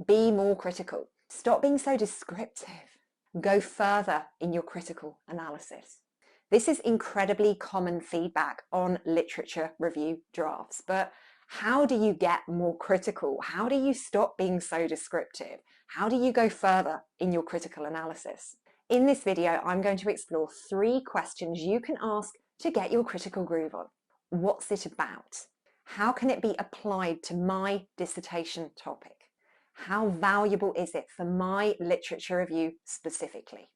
Be more critical. Stop being so descriptive. Go further in your critical analysis. This is incredibly common feedback on literature review drafts, but how do you get more critical? How do you stop being so descriptive? How do you go further in your critical analysis? In this video, I'm going to explore 3 questions you can ask to get your critical groove on. What's it about? How can it be applied to my dissertation topic? How valuable is it for my literature review specifically?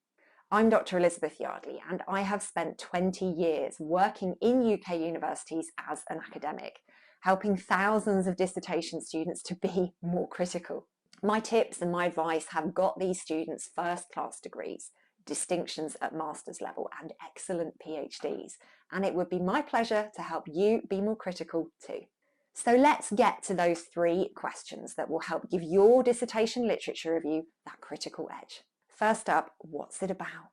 I'm Dr. Elizabeth Yardley, and I have spent 20 years working in UK universities as an academic, helping thousands of dissertation students to be more critical. My tips and my advice have got these students first-class degrees, distinctions at master's level, and excellent PhDs, and it would be my pleasure to help you be more critical too. So let's get to those 3 questions that will help give your dissertation literature review that critical edge. First up, what's it about?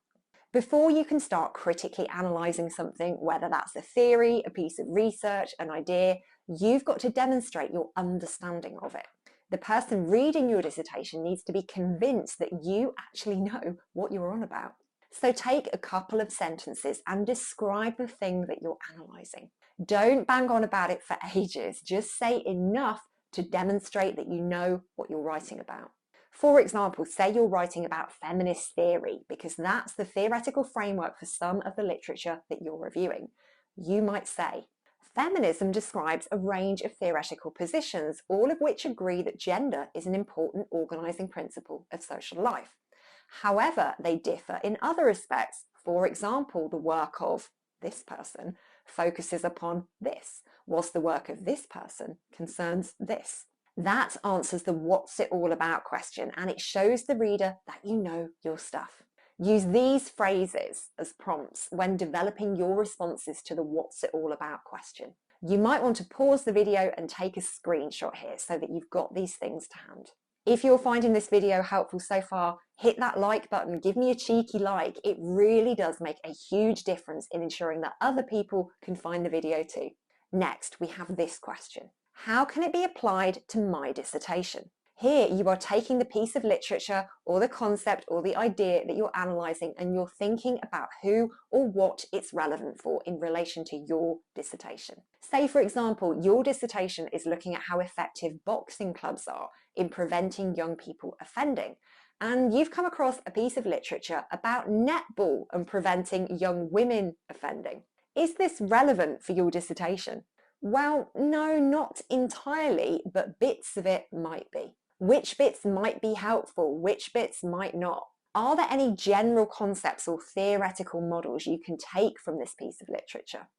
Before you can start critically analysing something, whether that's a theory, a piece of research, an idea, you've got to demonstrate your understanding of it. The person reading your dissertation needs to be convinced that you actually know what you're on about. So take a couple of sentences and describe the thing that you're analysing. Don't bang on about it for ages, just say enough to demonstrate that you know what you're writing about. For example, say you're writing about feminist theory, because that's the theoretical framework for some of the literature that you're reviewing. You might say, feminism describes a range of theoretical positions, all of which agree that gender is an important organising principle of social life. However, they differ in other respects. For example, the work of this person focuses upon this, whilst the work of this person concerns this. That answers the what's it all about question, and it shows the reader that you know your stuff. Use these phrases as prompts when developing your responses to the what's it all about question. You might want to pause the video and take a screenshot here so that you've got these things to hand. If you're finding this video helpful so far, hit that like button, give me a cheeky like. It really does make a huge difference in ensuring that other people can find the video too. Next, we have this question. How can it be applied to my dissertation? Here you are taking the piece of literature or the concept or the idea that you're analysing, and you're thinking about who or what it's relevant for in relation to your dissertation. Say, for example, your dissertation is looking at how effective boxing clubs are in preventing young people offending, and you've come across a piece of literature about netball and preventing young women offending. Is this relevant for your dissertation? Well, no, not entirely, but bits of it might be. Which bits might be helpful? Which bits might not? Are there any general concepts or theoretical models you can take from this piece of literature?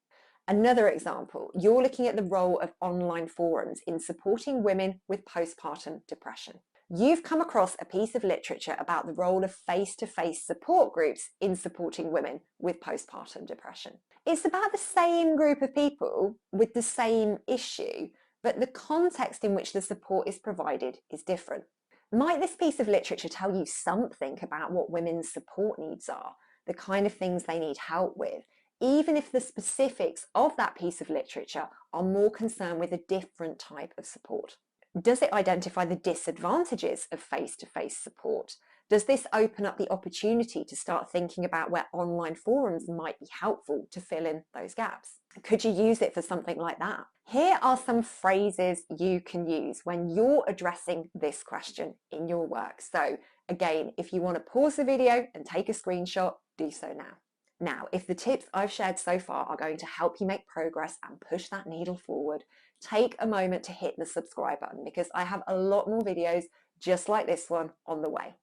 Another example, you're looking at the role of online forums in supporting women with postpartum depression. You've come across a piece of literature about the role of face-to-face support groups in supporting women with postpartum depression. It's about the same group of people with the same issue, but the context in which the support is provided is different. Might this piece of literature tell you something about what women's support needs are, the kind of things they need help with, even if the specifics of that piece of literature are more concerned with a different type of support? Does it identify the disadvantages of face-to-face support? Does this open up the opportunity to start thinking about where online forums might be helpful to fill in those gaps? Could you use it for something like that? Here are some phrases you can use when you're addressing this question in your work. So again, if you want to pause the video and take a screenshot, do so now. Now, if the tips I've shared so far are going to help you make progress and push that needle forward, take a moment to hit the subscribe button, because I have a lot more videos just like this one on the way.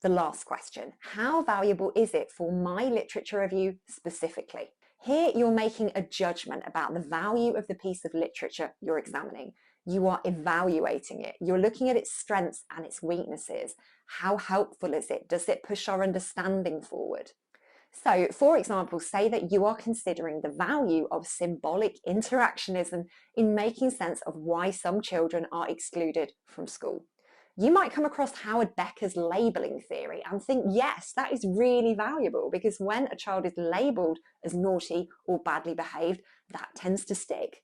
The last question, how valuable is it for my literature review specifically? Here you're making a judgment about the value of the piece of literature you're examining. You are evaluating it. You're looking at its strengths and its weaknesses. How helpful is it? Does it push our understanding forward? So, for example, say that you are considering the value of symbolic interactionism in making sense of why some children are excluded from school. You might come across Howard Becker's labelling theory and think, yes, that is really valuable, because when a child is labelled as naughty or badly behaved, that tends to stick.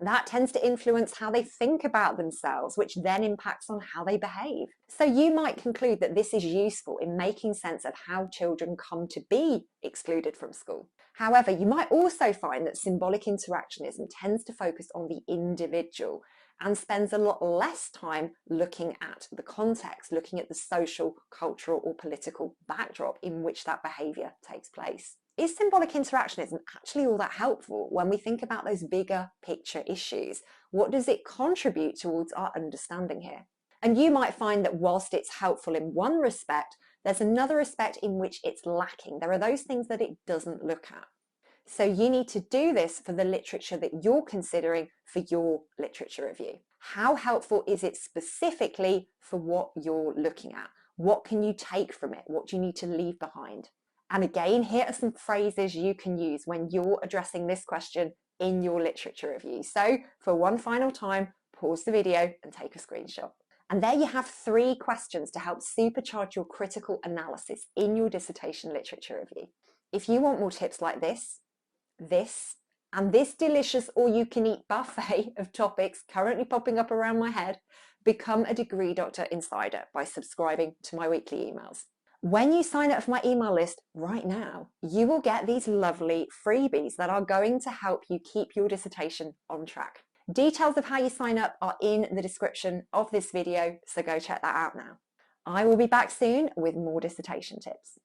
That tends to influence how they think about themselves, which then impacts on how they behave. So you might conclude that this is useful in making sense of how children come to be excluded from school. However, you might also find that symbolic interactionism tends to focus on the individual and spends a lot less time looking at the context, looking at the social, cultural, or political backdrop in which that behaviour takes place. Is symbolic interactionism actually all that helpful when we think about those bigger picture issues? What does it contribute towards our understanding here? And you might find that whilst it's helpful in one respect, there's another respect in which it's lacking. There are those things that it doesn't look at. So you need to do this for the literature that you're considering for your literature review. How helpful is it specifically for what you're looking at? What can you take from it? What do you need to leave behind? And again, here are some phrases you can use when you're addressing this question in your literature review. So for one final time, pause the video and take a screenshot. And there you have 3 questions to help supercharge your critical analysis in your dissertation literature review. If you want more tips like this, and this delicious all-you-can-eat buffet of topics currently popping up around my head, become a Degree Doctor Insider by subscribing to my weekly emails. When you sign up for my email list right now, you will get these lovely freebies that are going to help you keep your dissertation on track. Details of how you sign up are in the description of this video, so go check that out now. I will be back soon with more dissertation tips.